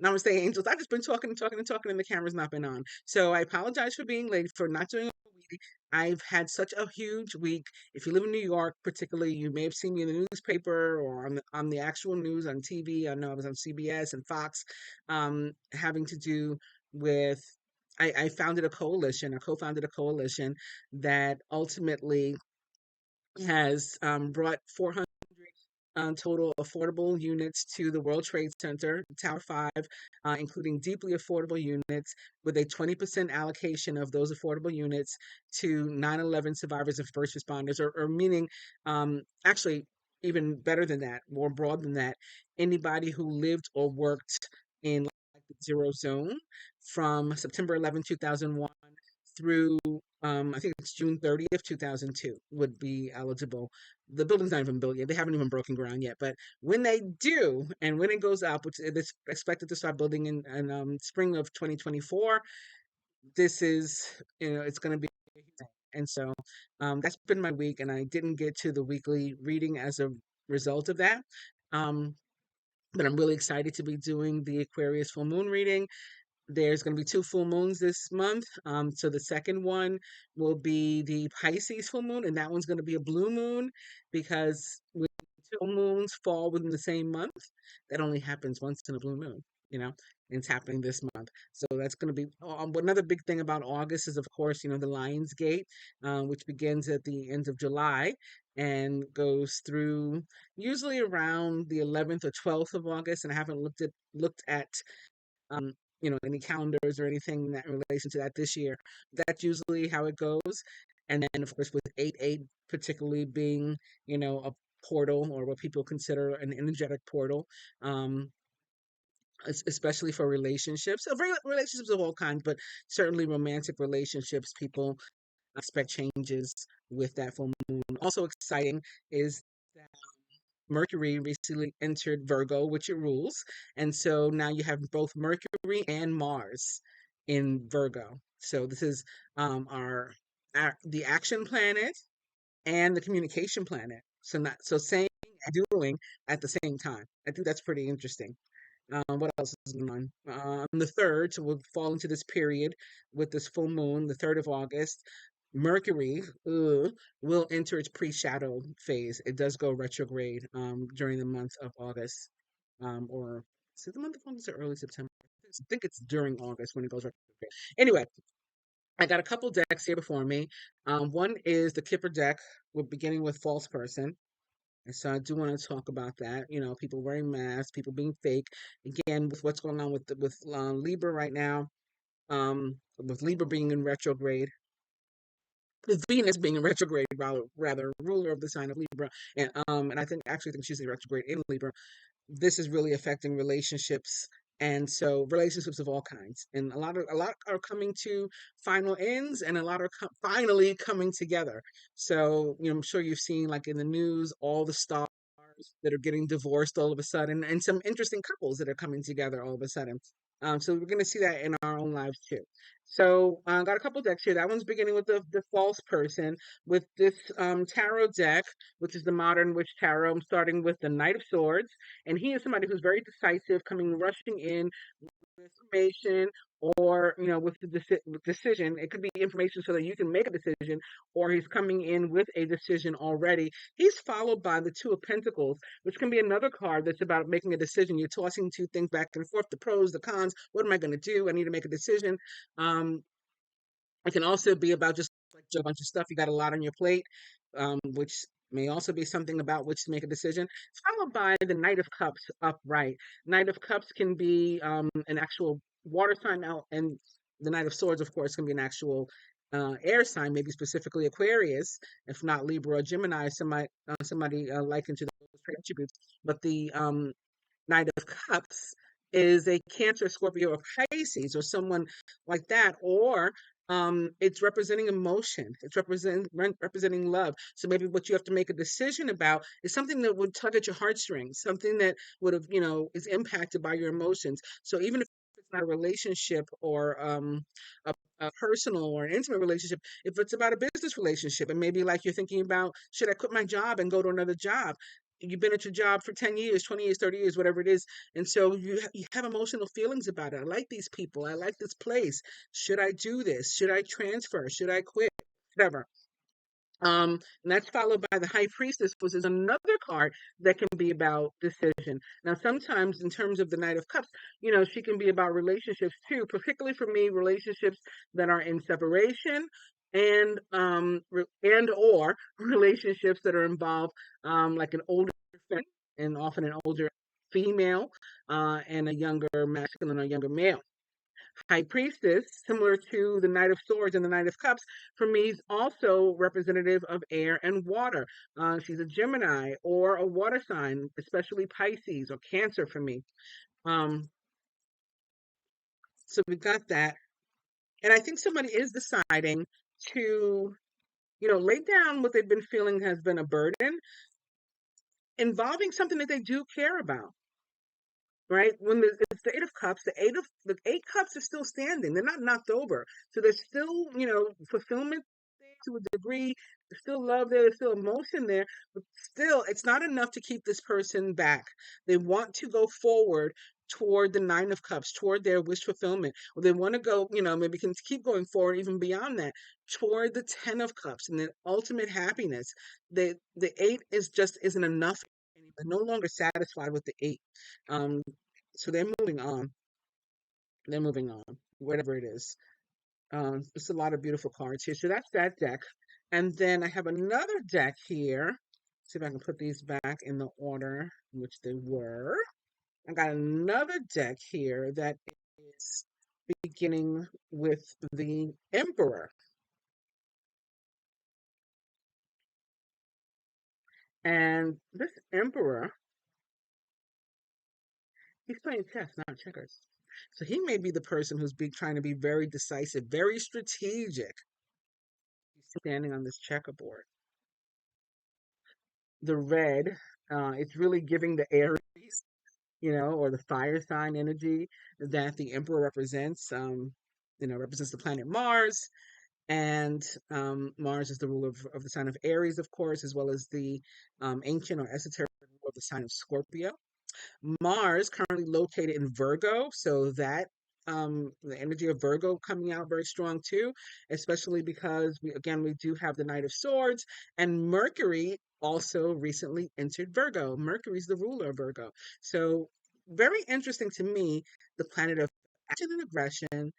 Namaste, angels. I've just been talking and talking and talking, and the camera's not been on. So I apologize for being late, for not doing a week. I've had such a huge week. If you live in New York, particularly, you may have seen me in the newspaper or on the actual news on TV. I know I was on CBS and Fox, having to do with. I founded a coalition. I co-founded a coalition that ultimately has brought 400 total affordable units to the World Trade Center, Tower 5, including deeply affordable units, with a 20% allocation of those affordable units to 9/11 survivors and first responders, or meaning, actually, even better than that, more broad than that, anybody who lived or worked in like the zero zone from September 11, 2001 through I think it's June 30th, 2002 would be eligible. The building's not even built yet. They haven't even broken ground yet. But when they do, and when it goes up, which is expected to start building in spring of 2024, this is, it's going to be. And so that's been my week, and I didn't get to the weekly reading as a result of that. Um, but I'm really excited to be doing the Aquarius full moon reading. There's going to be two full moons this month. So the second one will be the Pisces full moon, and that one's going to be a blue moon because when two moons fall within the same month, that only happens once in a blue moon, you know, and it's happening this month. So that's going to be another big thing about August is, of course, the Lion's Gate, which begins at the end of July and goes through usually around the 11th or 12th of August. And I haven't looked at um, any calendars or anything in that in relation to that this year. That's usually how it goes. And then, of course, with 8/8 particularly being, a portal, or what people consider an energetic portal, um, especially for relationships, so relationships of all kinds, but certainly romantic relationships, people expect changes with that full moon. Also exciting is that Mercury recently entered Virgo, which it rules. And so now you have both Mercury and Mars in Virgo. So this is the action planet and the communication planet. So saying and doing at the same time. I think that's pretty interesting. What else is going on? The third, so we'll fall into this period with this full moon, the 3rd of August. Mercury will enter its pre-shadow phase. It does go retrograde during the month of August, or is it the month of August or early September? I think it's during August when it goes retrograde. Anyway, I got a couple decks here before me. One is the Kipper deck. We're beginning with false person. And so I do want to talk about that. People wearing masks, people being fake. Again, with what's going on with Libra right now, with Libra being in retrograde, with Venus being in retrograde, rather ruler of the sign of Libra, and I think she's in retrograde in Libra. This is really affecting relationships, and so relationships of all kinds, and a lot are coming to final ends, and a lot are finally coming together. So I'm sure you've seen, like in the news, all the stars that are getting divorced all of a sudden, and some interesting couples that are coming together all of a sudden. So we're going to see that in our own lives too. So I got a couple decks here. That one's beginning with the false person with this tarot deck, which is the Modern Witch Tarot. I'm starting with the Knight of Swords, and he is somebody who's very decisive, coming rushing in information, or with the decision. It could be information so that you can make a decision, or he's coming in with a decision already. He's followed by the Two of Pentacles, which can be another card that's about making a decision. You're tossing two things back and forth, the pros, the cons. What am I going to do? I need to make a decision. It can also be about just like a bunch of stuff. You got a lot on your plate, which may also be something about which to make a decision. Followed by the Knight of Cups upright. Knight of Cups can be an actual water sign out, and the Knight of Swords, of course, can be an actual air sign, maybe specifically Aquarius, if not Libra or Gemini, somebody likened to those attributes. But the Knight of Cups is a Cancer, Scorpio, or Pisces, or someone like that, or it's representing emotion. It's representing love. So maybe what you have to make a decision about is something that would tug at your heartstrings, something that would have, is impacted by your emotions. So even if it's not a relationship, or a personal or an intimate relationship, if it's about a business relationship, and maybe like you're thinking about, should I quit my job and go to another job? you've been at your job for 10 years, 20 years, 30 years, whatever it is. And so you have emotional feelings about it. I like these people. I like this place. Should I do this? Should I transfer? Should I quit? Whatever. And that's followed by the High Priestess, which is another card that can be about decision. Now, sometimes in terms of the Knight of Cups, she can be about relationships too, particularly for me, relationships that are in separation and or relationships that are involved, like an older friend and often an older female, and a younger masculine or younger male. High Priestess, similar to the Knight of Swords and the Knight of Cups, for me is also representative of air and water. She's a Gemini or a water sign, especially Pisces or Cancer for me. Um, so we've got that. And I think somebody is deciding to, lay down what they've been feeling has been a burden involving something that they do care about. Right? When it's the Eight of Cups, the Eight Cups are still standing. They're not knocked over. So there's still, fulfillment there to a degree. There's still love there. There's still emotion there. But still, it's not enough to keep this person back. They want to go forward toward the Nine of Cups, toward their wish fulfillment. Or they want to go, maybe can keep going forward even beyond that, toward the Ten of Cups and the ultimate happiness. The Eight isn't enough. They're no longer satisfied with the Eight. Um, so they're moving on. They're moving on, whatever it is. It's a lot of beautiful cards here. So that's that deck. And then I have another deck here. See if I can put these back in the order in which they were. I got another deck here that is beginning with the Emperor. And this Emperor, he's playing chess, not checkers. So he may be the person who's trying to be very decisive, very strategic. He's standing on this checkerboard. The red, it's really giving the Aries, or the fire sign energy that the Emperor represents. Represents the planet Mars, and Mars is the ruler of the sign of Aries, of course, as well as the ancient or esoteric ruler of the sign of Scorpio. Mars currently located in Virgo, so that the energy of Virgo coming out very strong too, especially because we do have the Knight of Swords, and Mercury also recently entered Virgo. Mercury's the ruler of Virgo. So very interesting to me, the planet of action and aggression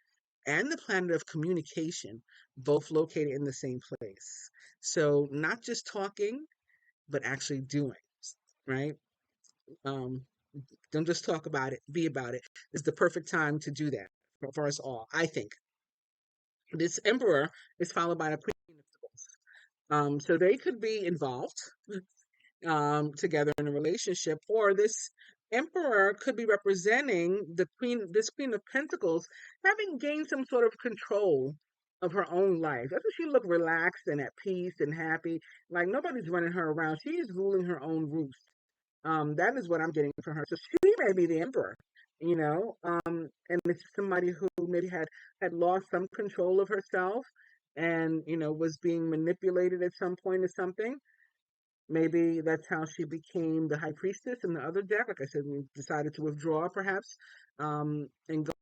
and the planet of communication, both located in the same place. So not just talking, but actually doing, right? Um, don't just talk about it, be about it. It's the perfect time to do that for us all, I think. This Emperor is followed by the Queen of Swords. So they could be involved together in a relationship, or this Emperor could be representing this Queen of Pentacles, having gained some sort of control of her own life. That's why she looked relaxed and at peace and happy, like nobody's running her around. She is ruling her own roost. That is what I'm getting from her. So she may be the Emperor, and it's somebody who maybe had lost some control of herself and, was being manipulated at some point or something. Maybe that's how she became the High Priestess in the other deck. Like I said, we decided to withdraw perhaps, and go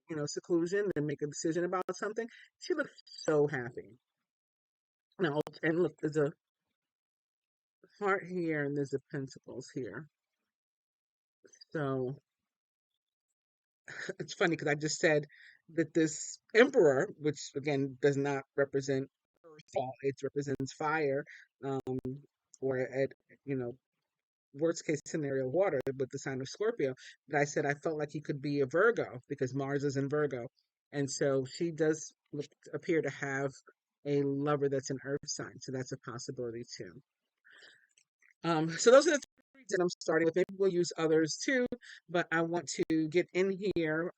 into, seclusion and make a decision about something. She looks so happy. Now, and look, there's a heart here and there's a pentacles here. So it's funny because I just said that this Emperor, which again does not represent earth, it represents fire, um, or at, you know, worst case scenario, water with the sign of Scorpio. But I said I felt like he could be a Virgo because Mars is in Virgo. And so she does appear to have a lover that's an earth sign. So that's a possibility too. So those are the three that I'm starting with. Maybe we'll use others too, but I want to get in here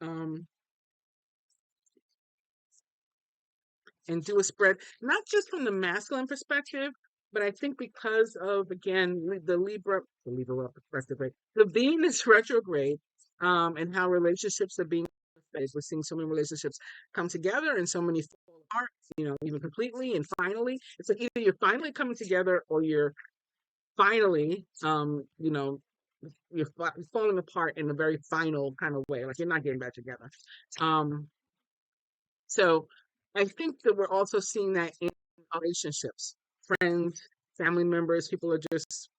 and do a spread, not just from the masculine perspective, but I think because of, again, the Libra perspective, right? The Venus retrograde, and how relationships are being phased. We're seeing so many relationships come together and so many fall apart, even completely and finally. It's like either you're finally coming together or you're finally, you're falling apart in a very final kind of way, like you're not getting back together. Um, so I think that we're also seeing that in relationships, friends, family members, people are just,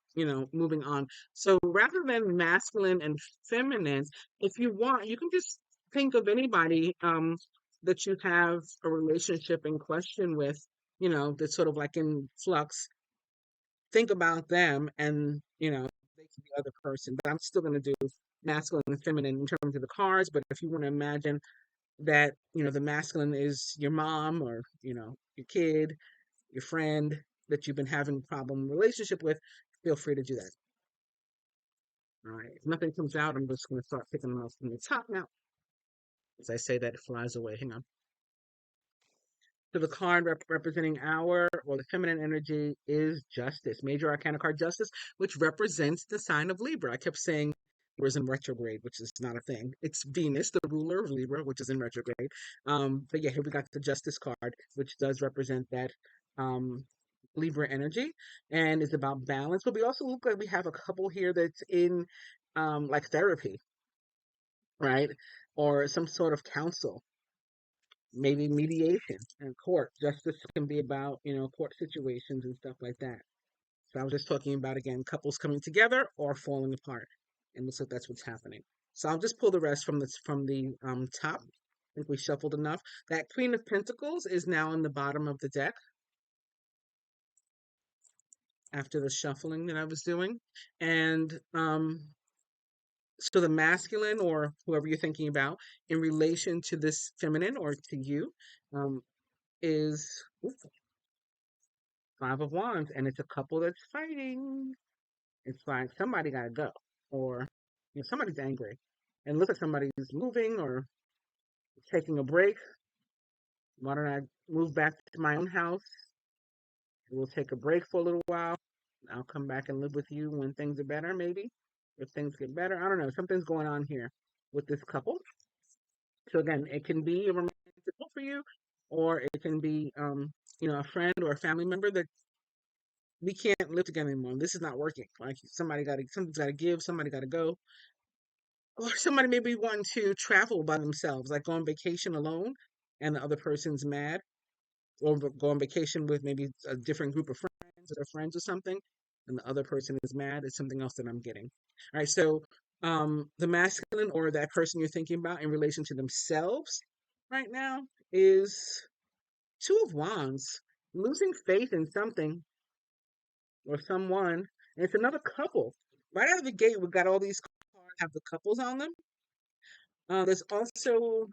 moving on. So rather than masculine and feminine, if you want, you can just think of anybody that you have a relationship in question with, that's sort of like in flux. Think about them and, they can be the other person. But I'm still going to do masculine and feminine in terms of the cards. But if you want to imagine that, the masculine is your mom or, your kid, your friend that you've been having a problem relationship with, feel free to do that. All right. If nothing comes out, I'm just going to start picking them up from the top now. As I say that, it flies away. Hang on. So the card representing our or the feminine energy is Justice, Major Arcana card Justice, which represents the sign of Libra. I kept saying was in retrograde, which is not a thing. It's Venus, the ruler of Libra, which is in retrograde. But yeah, here we got the Justice card, which does represent that Libra energy and is about balance. But we also look like we have a couple here that's in like therapy, right? Or some sort of counsel, maybe mediation and court. Justice can be about, court situations and stuff like that. So I was just talking about, again, couples coming together or falling apart. And looks like that's what's happening. So I'll just pull the rest from the top. I think we shuffled enough. That Queen of Pentacles is now in the bottom of the deck after the shuffling that I was doing. And so the masculine or whoever you're thinking about in relation to this feminine or to you is Five of Wands, and it's a couple that's fighting. It's like somebody got to go, or somebody's angry, and look at somebody's moving or taking a break. Why don't I move back to my own house? We'll take a break for a little while. I'll come back and live with you when things are better, maybe. If things get better, I don't know. Something's going on here with this couple. So again, it can be a romantic couple for you, or it can be, a friend or a family member that we can't live together anymore. This is not working. Like something's got to give. Somebody got to go. Or somebody maybe wanting to travel by themselves, like go on vacation alone, and the other person's mad, or go on vacation with maybe a different group of friends or friends or something, and the other person is mad. It's something else that I'm getting. All right, so the masculine or that person you're thinking about in relation to themselves right now is Two of Wands, losing faith in something or someone. And it's another couple. Right out of the gate, we've got all these cards have the couples on them. There's also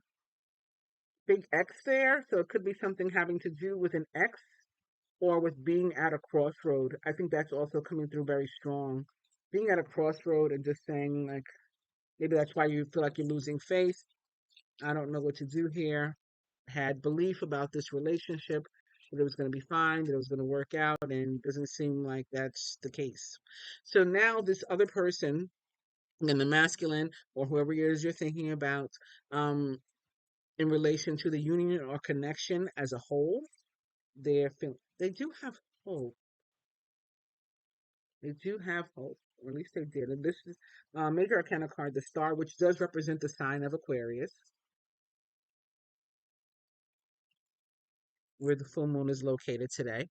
big X there, so it could be something having to do with an X or with being at a crossroad. I think that's also coming through very strong. Being at a crossroad and just saying, like, maybe that's why you feel like you're losing faith. I don't know what to do here. Had belief about this relationship, that it was going to be fine, that it was going to work out, and it doesn't seem like that's the case. So now this other person, and the masculine or whoever it is you're thinking about, in relation to the union or connection as a whole, they do have hope. They do have hope, or at least they did. And this is Major Arcana card, the Star, which does represent the sign of Aquarius, where the full moon is located today.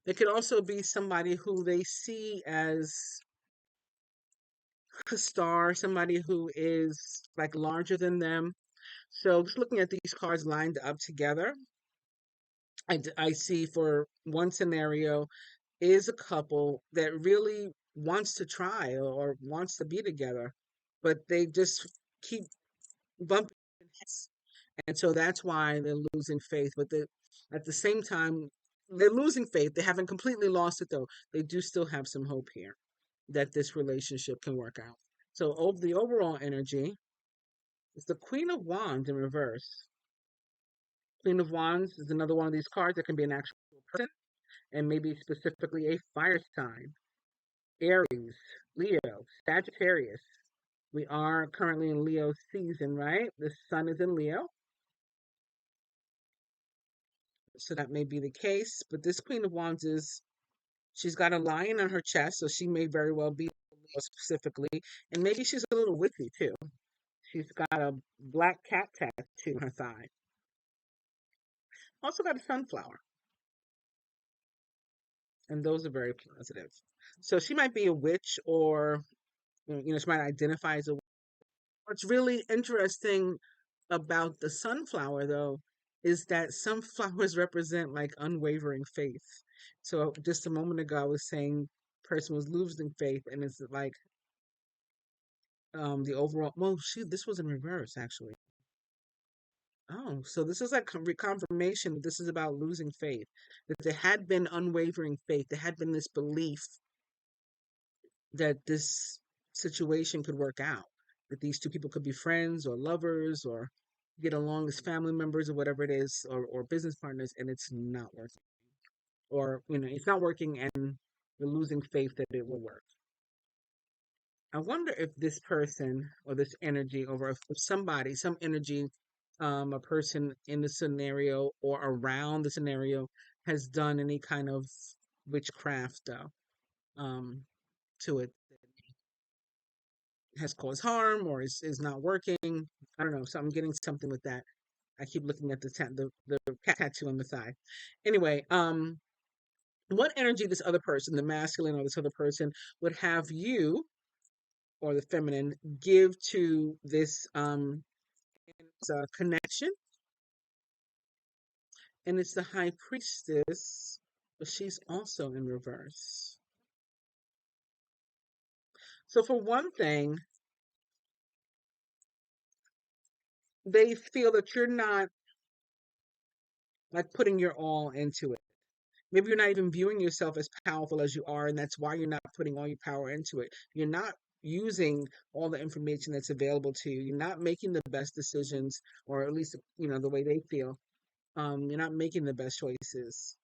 It could also be somebody who they see as a star, somebody who is like larger than them. So just looking at these cards lined up together, I see for one scenario is a couple that really wants to try or wants to be together, but they just keep bumping heads. And so that's why they're losing faith. But at the same time, they're losing faith. They haven't completely lost it, though. They do still have some hope here that this relationship can work out. So the overall energy is the Queen of Wands in reverse. Queen of Wands is another one of these cards that can be an actual person and maybe specifically a fire sign. Aries, Leo, Sagittarius. We are currently in Leo season, right? The sun is in Leo. So that may be the case. But this Queen of Wands is She's got a lion on her chest, so she may very well be Leo specifically, and maybe she's a little witchy too. She's got a black cat tattoo on her thigh. Also got a sunflower, and those are very positive. So she might be a witch, or she might identify as a. What's really interesting about the sunflower, though, is that sunflowers represent like unwavering faith. So just a moment ago, I was saying person was losing faith, and it's like the overall. Well, this was in reverse actually. Oh, so this is like confirmation that this is about losing faith. That there had been unwavering faith. There had been this belief that this situation could work out, that these two people could be friends or lovers or get along as family members or whatever it is, or business partners, and it's not working. Or, it's not working and you're losing faith that it will work. I wonder if this person or this energy, or if somebody, some energy, a person in the scenario or around the scenario has done any kind of witchcraft um, to it, has caused harm or is not working. I don't know. So I'm getting something with that. I keep looking at the cat tattoo on the thigh. Anyway, what energy this other person, the masculine or this other person, would have you or the feminine give to this connection? And it's the high priestess, but she's also in reverse. So for one thing, they feel that you're not like putting your all into it. Maybe you're not even viewing yourself as powerful as you are, and that's why you're not putting all your power into it. You're not using all the information that's available to you. You're not making the best decisions, or at least, the way they feel. You're not making the best choices.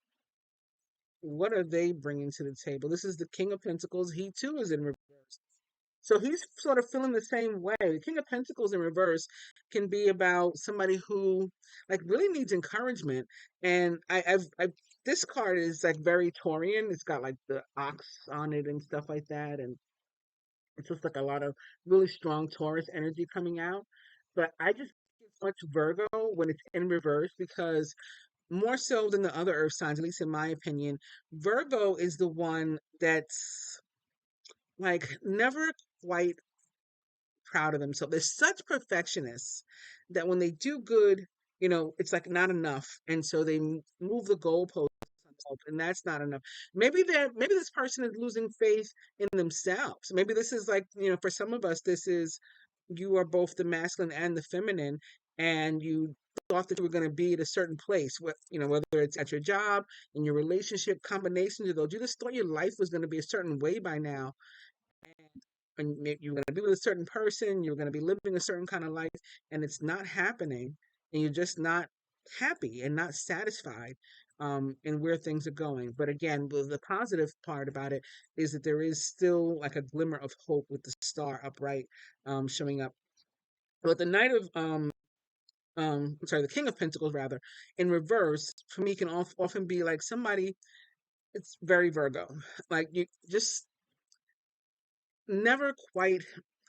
What are they bringing to the table? This is the King of Pentacles. He too is in reverse. So he's sort of feeling the same way. The King of Pentacles in reverse can be about somebody who like really needs encouragement. And I've this card is like very Taurian. It's got like the ox on it and stuff like that. And it's just like a lot of really strong Taurus energy coming out. But I just get much Virgo when it's in reverse, because more so than the other earth signs, at least in my opinion, Virgo is the one that's like never quite proud of themselves. They're such perfectionists that when they do good, it's like not enough, and so they move the goalposts, and that's not enough. Maybe this person is losing faith in themselves. Maybe this is like, for some of us, this is you are both the masculine and the feminine, and you thought that you were going to be at a certain place, whether it's at your job, in your relationship, combinations of those. You just thought your life was going to be a certain way by now, and you're going to be with a certain person, you're going to be living a certain kind of life, and it's not happening, and you're just not happy and not satisfied in where things are going. But again, the positive part about it is that there is still like a glimmer of hope with the star upright, showing up. But the Knight of I'm sorry, the King of Pentacles rather, in reverse, for me can often be like somebody. It's very Virgo, like you just never quite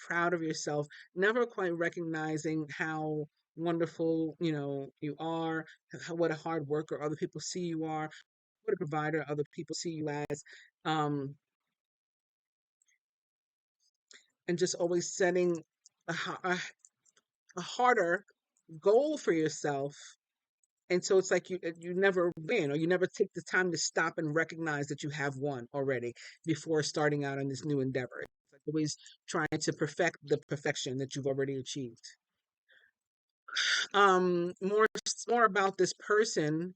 proud of yourself, never quite recognizing how wonderful, you are, what a hard worker other people see you are, what a provider other people see you as, um, and just always setting a harder goal for yourself. And so it's like you never win, or you never take the time to stop and recognize that you have won already before starting out on this new endeavor. It's like always trying to perfect the perfection that you've already achieved. More about this person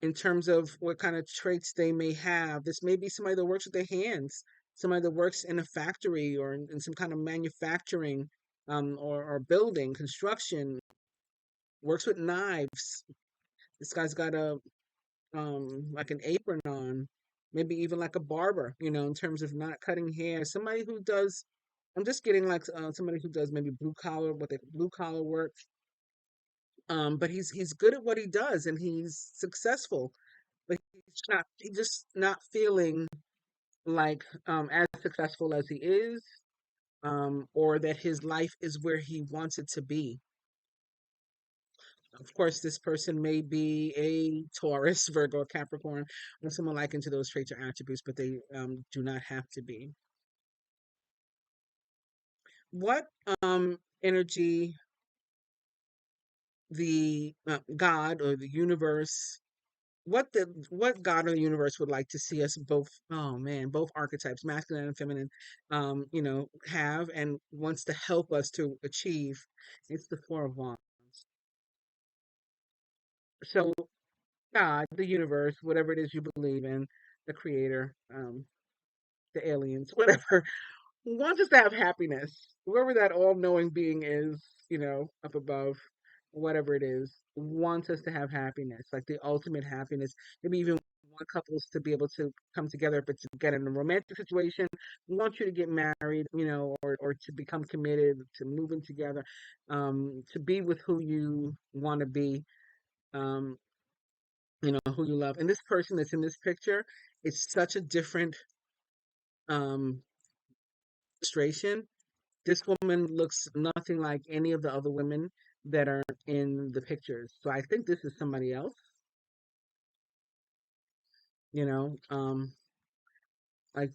in terms of what kind of traits they may have. This may be somebody that works with their hands, somebody that works in a factory or in some kind of manufacturing, or building, construction, works with knives. This guy's got a like an apron on, maybe even like a barber, in terms of not cutting hair. Somebody who does, I'm just getting like somebody who does maybe blue collar work. But he's good at what he does and he's successful, but he's just not feeling. like as successful as he is, or that his life is where he wants it to be. Of course, this person may be a Taurus, Virgo, Capricorn, or someone like into those traits or attributes, but they do not have to be. What energy the God or the universe, what God or the universe would like to see us both, oh man, both archetypes, masculine and feminine, have and wants to help us to achieve. It's the Four of Wands. So God, the universe, whatever it is you believe in, the creator, the aliens, whatever, wants us to have happiness. Whoever that all-knowing being is, up above, whatever it is, wants us to have happiness, like the ultimate happiness. Maybe even want couples to be able to come together, but to get in a romantic situation, want you to get married, or to become committed, to moving together, to be with who you want to be, um, who you love. And this person that's in this picture is such a different um illustration. This woman looks nothing like any of the other women that are in the pictures. So I think this is somebody else, you know, like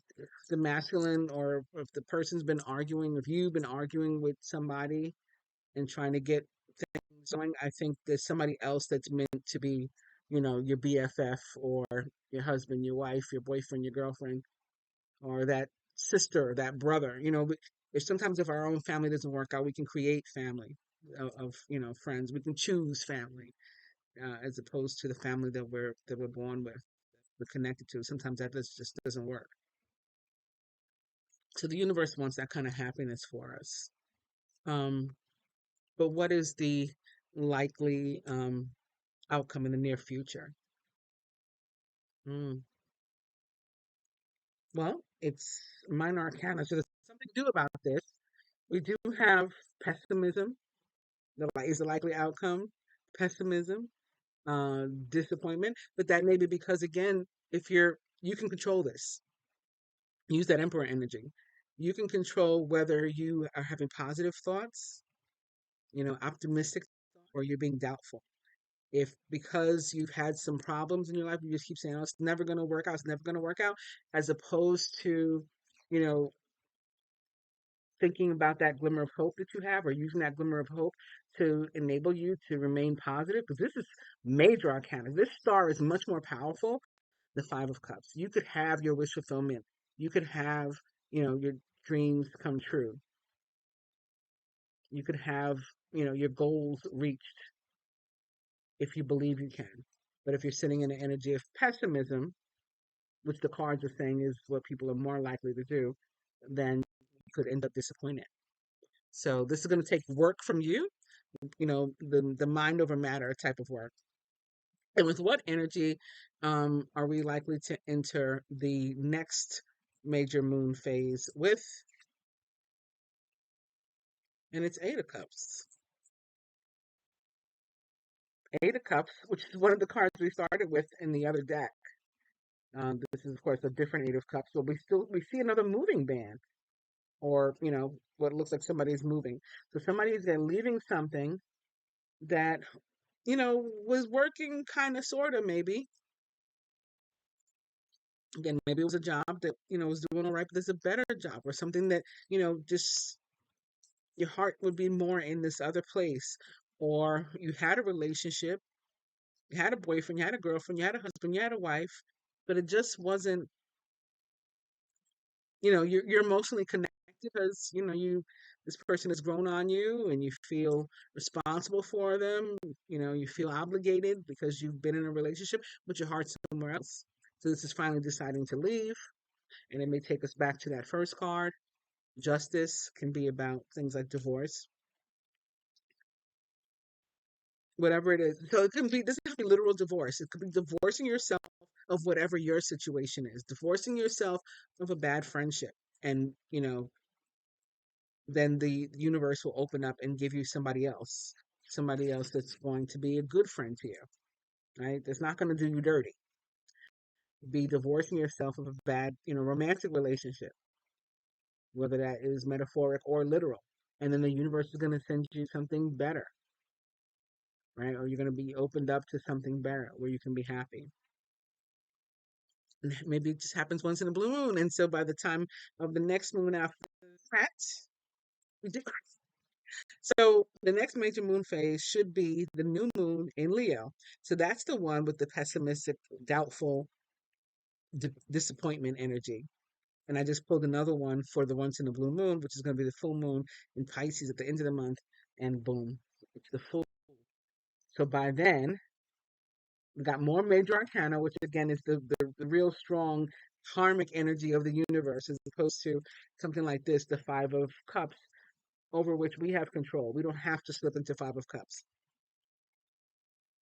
the masculine, or if the person's been arguing, if you've been arguing with somebody and trying to get things going, I think there's somebody else that's meant to be, your BFF, or your husband, your wife, your boyfriend, your girlfriend, or that sister, that brother. If sometimes if our own family doesn't work out, we can create family of friends. We can choose family, as opposed to the family that we're born with, we're connected to. Sometimes that just doesn't work. So the universe wants that kind of happiness for us. Um, but what is the likely outcome in the near future? Mm. Well, it's minor arcana, so there's something to do about this. We do have pessimism is the likely outcome, pessimism, disappointment. But that may be because, again, if you can control this, use that emperor energy. You can control whether you are having positive thoughts, optimistic, or you're being doubtful. If because you've had some problems in your life, you just keep saying, "Oh, it's never going to work out. It's never going to work out," as opposed to, you know, thinking about that glimmer of hope that you have, or using that glimmer of hope to enable you to remain positive, because this is major arcana. This star is much more powerful. The Five of Cups. You could have your wish fulfillment. You could have, your dreams come true. You could have, your goals reached if you believe you can. But if you're sitting in the energy of pessimism, which the cards are saying is what people are more likely to do, then you could end up disappointed. So this is going to take work from you, the mind over matter type of work. And with what energy are we likely to enter the next major moon phase with? And it's Eight of Cups. Eight of Cups, which is one of the cards we started with in the other deck. This is, of course, a different Eight of Cups, but we see another moving band, or what looks like somebody's moving. So somebody's leaving something that was working kind of, sort of, maybe. Again, maybe it was a job that was doing all right, but there's a better job, or something that just your heart would be more in this other place. Or you had a relationship, you had a boyfriend, you had a girlfriend, you had a husband, you had a wife, but it just wasn't, you're emotionally connected because, this person has grown on you and you feel responsible for them. You feel obligated because you've been in a relationship, but your heart's somewhere else. So this is finally deciding to leave. And it may take us back to that first card. Justice can be about things like divorce, whatever it is. So it can be, doesn't have to be literal divorce. It could be divorcing yourself of whatever your situation is, divorcing yourself of a bad friendship. And, then the universe will open up and give you somebody else that's going to be a good friend to you, right? That's not going to do you dirty. be divorcing yourself of a bad, romantic relationship, whether that is metaphoric or literal. And then the universe is going to send you something better, right? Or you're going to be opened up to something better where you can be happy. And maybe it just happens once in a blue moon. And so by the time of the next moon after that, we do. So the next major moon phase should be the new moon in Leo. So that's the one with the pessimistic, doubtful, disappointment energy. And I just pulled another one for the once in the blue moon, which is going to be the full moon in Pisces at the end of the month. And boom, it's the full. So by then, we got more major arcana, which again is the real strong karmic energy of the universe, as opposed to something like this, the Five of Cups, over which we have control. We don't have to slip into Five of Cups.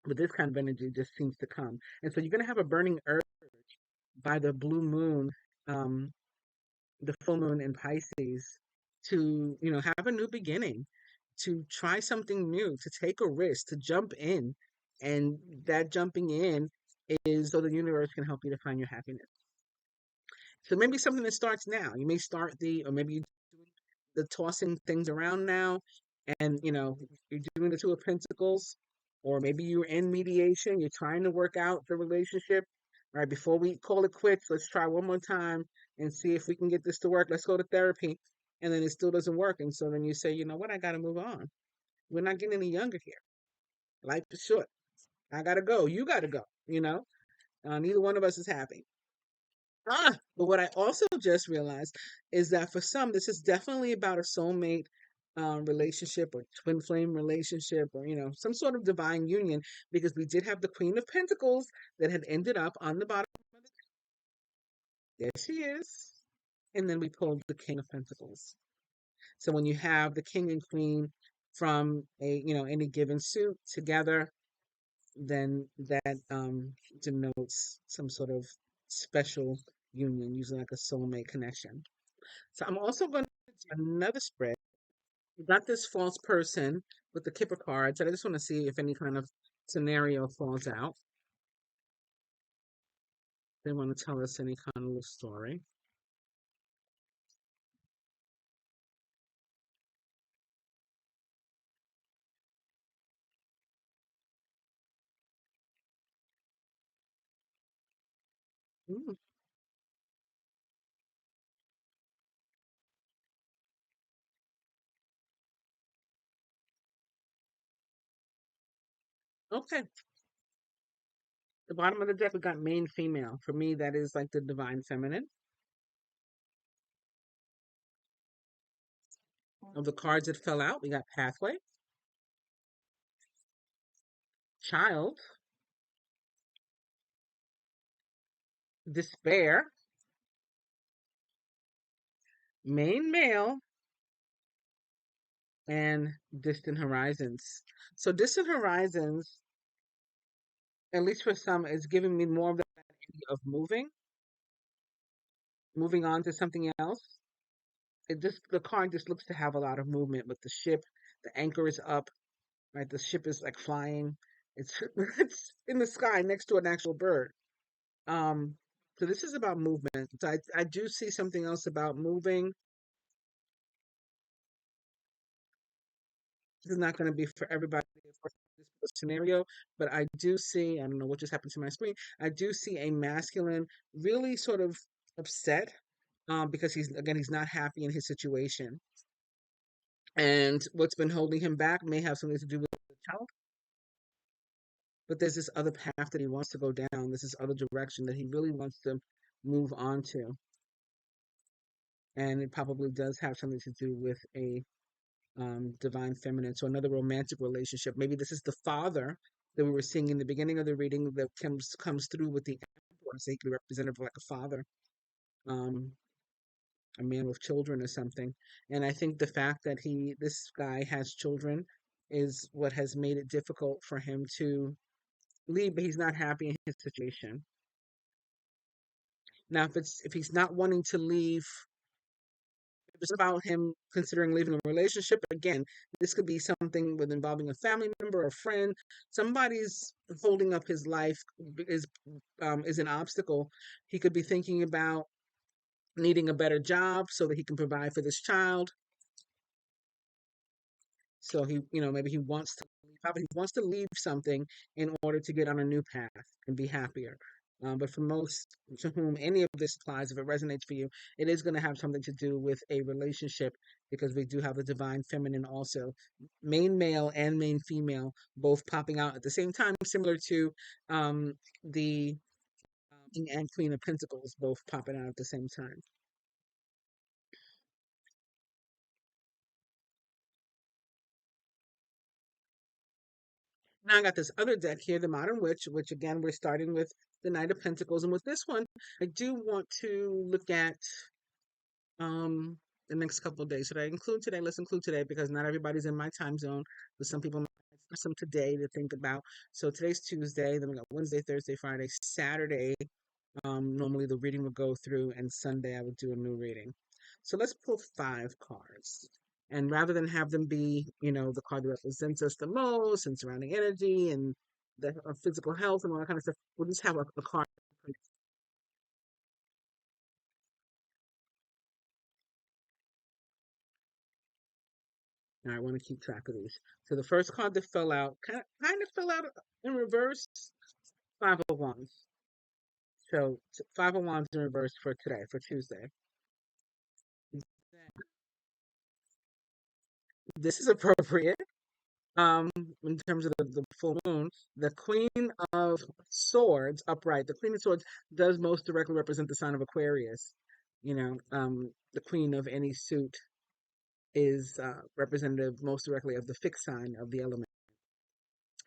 But this kind of energy just seems to come. And so you're going to have a burning urge by the blue moon, um, the full moon in Pisces, to, have a new beginning, to try something new, to take a risk, to jump in. And that jumping in is so the universe can help you to find your happiness. So maybe something that starts now. You may start or maybe you're doing the tossing things around now, and you're doing the Two of Pentacles, or maybe you're in mediation. You're trying to work out the relationship. All right, before we call it quits, let's try one more time and see if we can get this to work. Let's go to therapy, and then it still doesn't work, and so then you say, you know what, I got to move on. We're not getting any younger here. Life is short. I gotta go. You gotta go. Neither one of us is happy. But what I also just realized is that for some, this is definitely about a soulmate relationship or twin flame relationship, or some sort of divine union, because we did have the Queen of Pentacles that had ended up on the bottom. There she is. And then we pulled the King of Pentacles. So when you have the king and queen from any given suit together, then that denotes some sort of special union, usually like a soulmate connection. So I'm also going to do another spread. We got this false person with the Kipper cards, and I just want to see if any kind of scenario falls out. They want to tell us any kind of little story. Mm, okay. The bottom of the deck, we got main female. For me, that is like the divine feminine. Of the cards that fell out, we got pathway, child, despair, main male, and distant horizons. So distant horizons, at least for some, is giving me more of the idea of moving on to something else. The card just looks to have a lot of movement with the ship. The anchor is up, right? The ship is like flying. It's it's in the sky next to an actual bird. Um, so this is about movement. So I do see something else about moving. This is not going to be for everybody, of course, this scenario, but I do see, I don't know what just happened to my screen. I do see a masculine really sort of upset, because he's not happy in his situation. And what's been holding him back may have something to do with health, but there's this other path that he wants to go down. There's this other direction that he really wants to move on to. And it probably does have something to do with a divine feminine. So another romantic relationship. Maybe this is the father that we were seeing in the beginning of the reading that comes through with the emperor, sacred representative like a father, um, a man with children or something. And I think the fact that this guy has children is what has made it difficult for him to leave, but he's not happy in his situation. Now, if he's not wanting to leave It's about him considering leaving a relationship. Again, this could be something with involving a family member, a friend. Somebody's holding up his life is an obstacle. He could be thinking about needing a better job so that he can provide for this child. So he, maybe he wants to leave, he wants to leave something in order to get on a new path and be happier. But for most to whom any of this applies, if it resonates for you, it is going to have something to do with a relationship because we do have the divine feminine also, main male and main female, both popping out at the same time, similar to the King and Queen of Pentacles, both popping out at the same time. Now I got this other deck here, the Modern Witch, which again, we're starting with the Knight of Pentacles. And with this one, I do want to look at um the next couple of days. Should I include today? Let's include today because not everybody's in my time zone. But some people might have some today to think about. So today's Tuesday, then we got Wednesday, Thursday, Friday, Saturday. Normally the reading would go through, and Sunday I would do a new reading. So let's pull 5 cards. And rather than have them be, the card that represents us the most and surrounding energy and the physical health and all that kind of stuff, we'll just have a card. And I want to keep track of these. So the first card that fell out, kind of fell out in reverse, 5 of Wands. So 5 of Wands in reverse for today, for Tuesday. This is appropriate. Um, in terms of the full moon, the Queen of Swords upright. The Queen of Swords does most directly represent the sign of Aquarius. The Queen of any suit is representative most directly of the fixed sign of the element.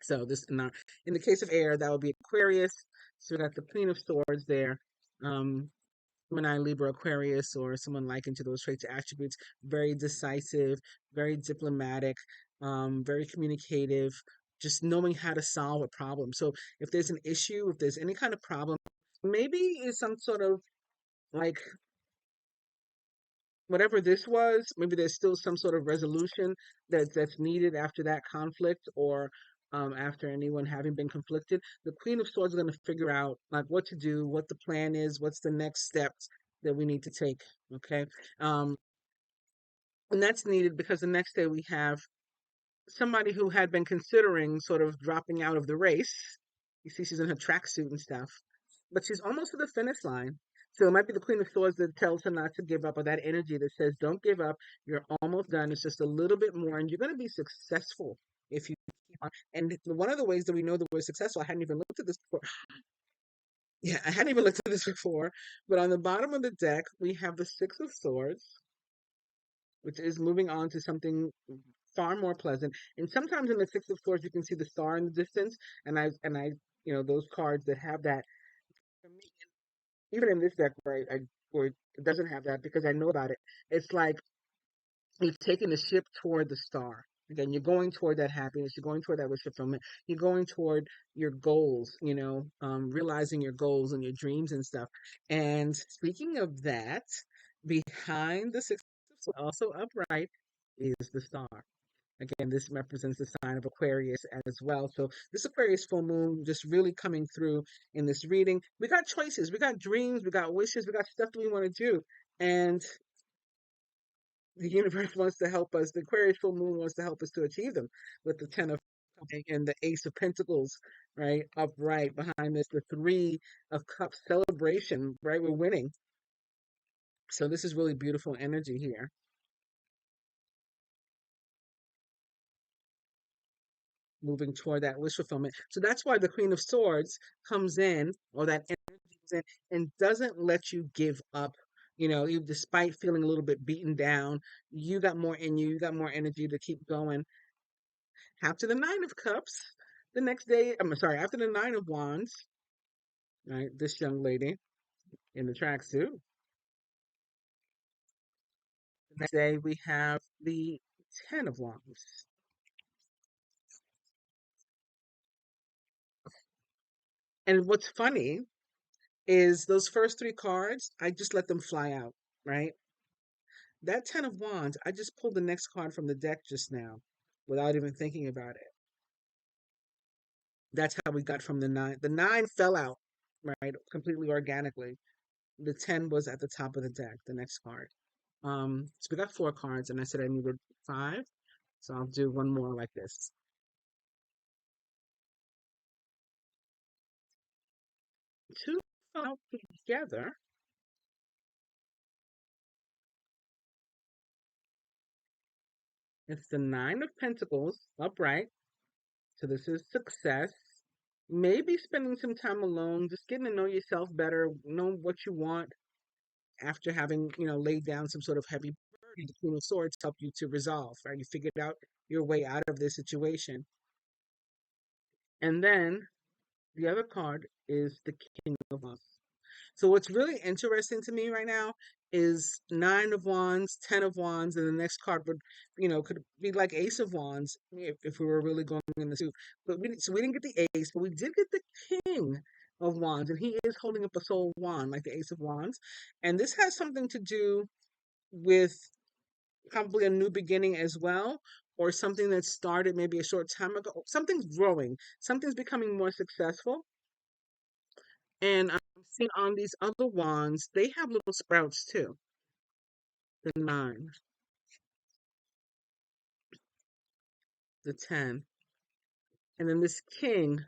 So this in the case of air, that would be Aquarius. So we got the Queen of Swords there. Gemini, Libra, Aquarius, or someone likened to those traits or attributes, very decisive, very diplomatic, very communicative, just knowing how to solve a problem. So if there's an issue, if there's any kind of problem, maybe is some sort of like whatever this was, maybe there's still some sort of resolution that's needed after that conflict or after anyone having been conflicted. The Queen of Swords is going to figure out like what to do, what the plan is, what's the next steps that we need to take. Okay. Um, and that's needed because the next day we have somebody who had been considering sort of dropping out of the race. You see, she's in her tracksuit and stuff, but she's almost to the finish line. So it might be the Queen of Swords that tells her not to give up, or that energy that says, "Don't give up. You're almost done. It's just a little bit more, and you're going to be successful if you keep on." And one of the ways that we know that we're successful, I hadn't even looked at this before. Yeah, I hadn't even looked at this before. But on the bottom of the deck, we have the Six of Swords, which is moving on to something far more pleasant. And sometimes in the Six of Swords, you can see the star in the distance. And I, those cards that have that, even in this deck where it doesn't have that because I know about it, it's like you've taken the ship toward the star. Again, you're going toward that happiness. You're going toward that wish fulfillment. You're going toward your goals. Realizing your goals and your dreams and stuff. And speaking of that, behind the Six of Swords, also upright, is the star. Again, this represents the sign of Aquarius as well. So this Aquarius full moon just really coming through in this reading. We got choices, we got dreams, we got wishes, we got stuff that we want to do. And the universe wants to help us. The Aquarius full moon wants to help us to achieve them with the Ten of Cups and the Ace of Pentacles, right? Upright behind this, the Three of Cups celebration, right? We're winning. So this is really beautiful energy here. Moving toward that wish fulfillment. So that's why the Queen of Swords comes in, or that energy comes in, and doesn't let you give up. Despite feeling a little bit beaten down, you got more in you. You got more energy to keep going. After the Nine of Cups, the next day, I'm sorry, after the Nine of Wands, right? This young lady in the tracksuit. The next day we have the Ten of Wands. And what's funny is those first 3 cards, I just let them fly out, right? That Ten of Wands, I just pulled the next card from the deck just now without even thinking about it. That's how we got from the nine. The nine fell out, right? Completely organically. The 10 was at the top of the deck, the next card. So we got four cards, and I said I needed five. So I'll do one more like this. Two fell out together. It's the Nine of Pentacles upright. So this is success. Maybe spending some time alone, just getting to know yourself better, know what you want after having, laid down some sort of heavy burden. The Queen of Swords help you to resolve, right? You figured out your way out of this situation. And then the other card is the King of Wands. So what's really interesting to me right now is Nine of Wands, Ten of Wands, and the next card would, could be like Ace of Wands if we were really going in the suit. But we didn't get the Ace, but we did get the King of Wands, and he is holding up a soul wand like the Ace of Wands. And this has something to do with probably a new beginning as well, or something that started maybe a short time ago. Something's growing, something's becoming more successful. And I'm seeing on these other wands, they have little sprouts too. The nine, the 10, and then this king,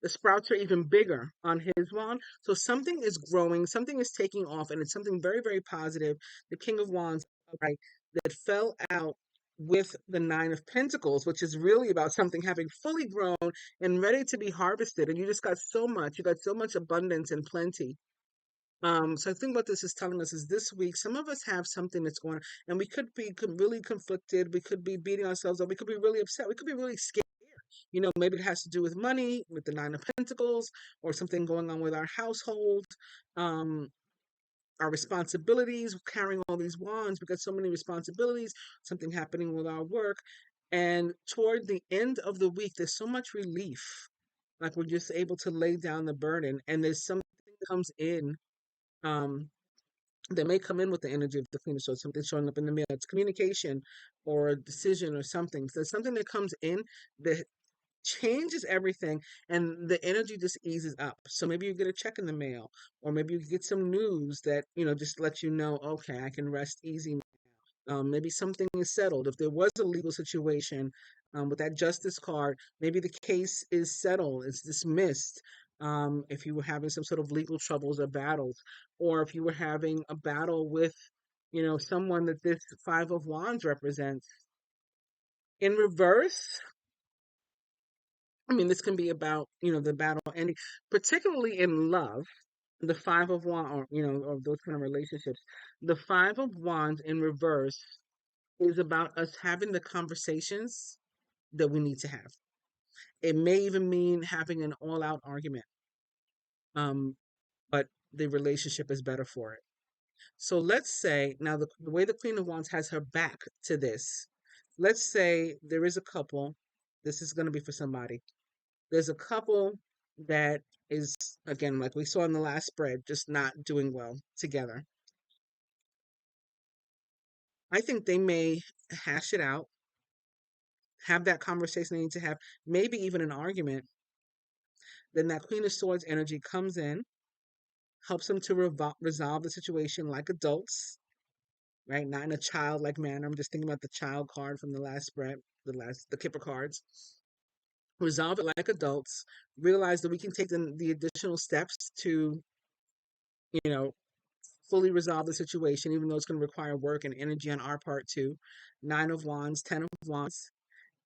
the sprouts are even bigger on his wand. So something is growing, something is taking off, and it's something very, very positive. The King of Wands, right, that fell out with the Nine of Pentacles, which is really about something having fully grown and ready to be harvested. And you just got so much, you got so much abundance and plenty. So I think what this is telling us is this week, some of us have something that's going on, and we could be really conflicted. We could be beating ourselves up. We could be really upset. We could be really scared. Maybe it has to do with money, with the Nine of Pentacles, or something going on with our household, um, our responsibilities, carrying all these wands. We got so many responsibilities, something happening with our work. And toward the end of the week, there's so much relief. Like we're just able to lay down the burden, and there's something that comes in. They may come in with the energy of the Queen of Swords, something showing up in the mail. It's communication or a decision or something. So there's something that comes in that changes everything, and the energy just eases up. So maybe you get a check in the mail, or maybe you get some news that, just let you know, okay, I can rest easy. Maybe something is settled. If there was a legal situation with that justice card, maybe the case is settled, it's dismissed. If you were having some sort of legal troubles or battles, or if you were having a battle with, someone that this Five of Wands represents. In reverse, I mean, this can be about, the battle ending, particularly in love. The Five of Wands, or, or those kind of relationships. The Five of Wands in reverse is about us having the conversations that we need to have. It may even mean having an all out argument, but the relationship is better for it. So let's say, now the way the Queen of Wands has her back to this, let's say there is a couple, this is going to be for somebody. There's a couple that is, again, like we saw in the last spread, just not doing well together. I think they may hash it out, have that conversation they need to have, maybe even an argument. Then that Queen of Swords energy comes in, helps them to resolve the situation like adults, right? Not in a childlike manner. I'm just thinking about the child card from the last spread, the Kipper cards. Resolve it like adults, realize that we can take the additional steps to, you know, fully resolve the situation, even though it's going to require work and energy on our part too. Nine of Wands, Ten of Wands.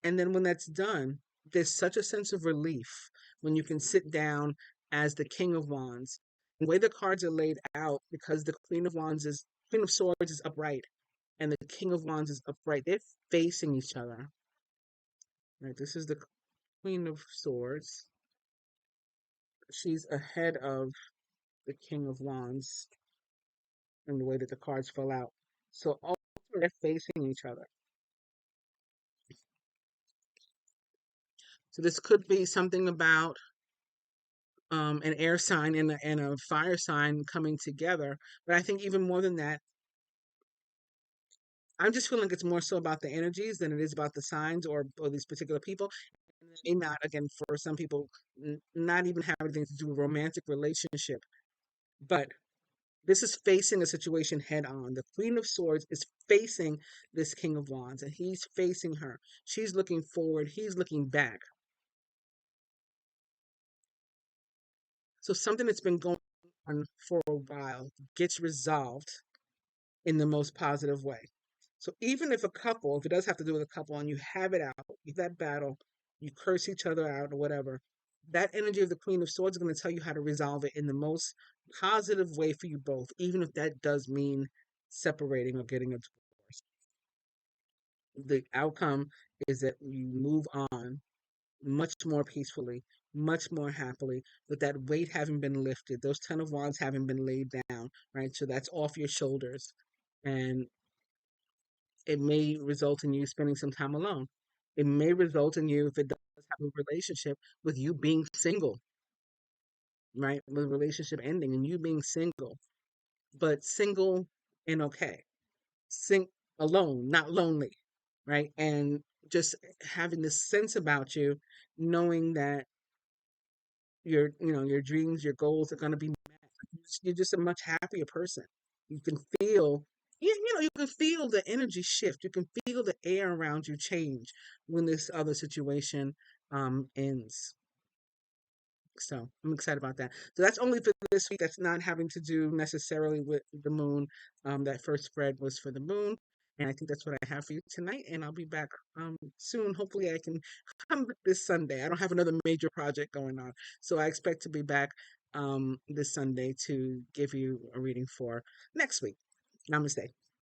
And then when that's done, there's such a sense of relief when you can sit down as the King of Wands. The way the cards are laid out, because the Queen of Swords is upright and the King of Wands is upright. They're facing each other. Right? This is the Queen of Swords. She's ahead of the King of Wands in the way that the cards fell out. So all they're facing each other. So this could be something about an air sign and a fire sign coming together. But I think even more than that, I'm just feeling it's more so about the energies than it is about the signs or these particular people. And it may not, again, for some people, not even have anything to do with romantic relationship, but this is facing a situation head on. The Queen of Swords is facing this King of Wands, and he's facing her. She's looking forward, he's looking back. So something that's been going on for a while gets resolved in the most positive way. So even if a couple, if it does have to do with a couple and you have it out, you have that battle, you curse each other out or whatever, that energy of the Queen of Swords is going to tell you how to resolve it in the most positive way for you both, even if that does mean separating or getting a divorce. The outcome is that you move on much more peacefully, much more happily, with that weight having been lifted, those 10 of Wands having been laid down, right? So that's off your shoulders. And it may result in you spending some time alone. It may result in you, if it does have a relationship, with you being single, right? With a relationship ending and you being single, but single and okay. Sing alone, not lonely, right? And just having this sense about you, knowing that your dreams, your goals are going to be met. You're just a much happier person. You can feel, you can feel the energy shift. You can feel the air around you change when this other situation ends. So I'm excited about that. So that's only for this week. That's not having to do necessarily with the moon. That first spread was for the moon. And I think that's what I have for you tonight. And I'll be back soon. Hopefully I can come back this Sunday. I don't have another major project going on. So I expect to be back this Sunday to give you a reading for next week. Namaste.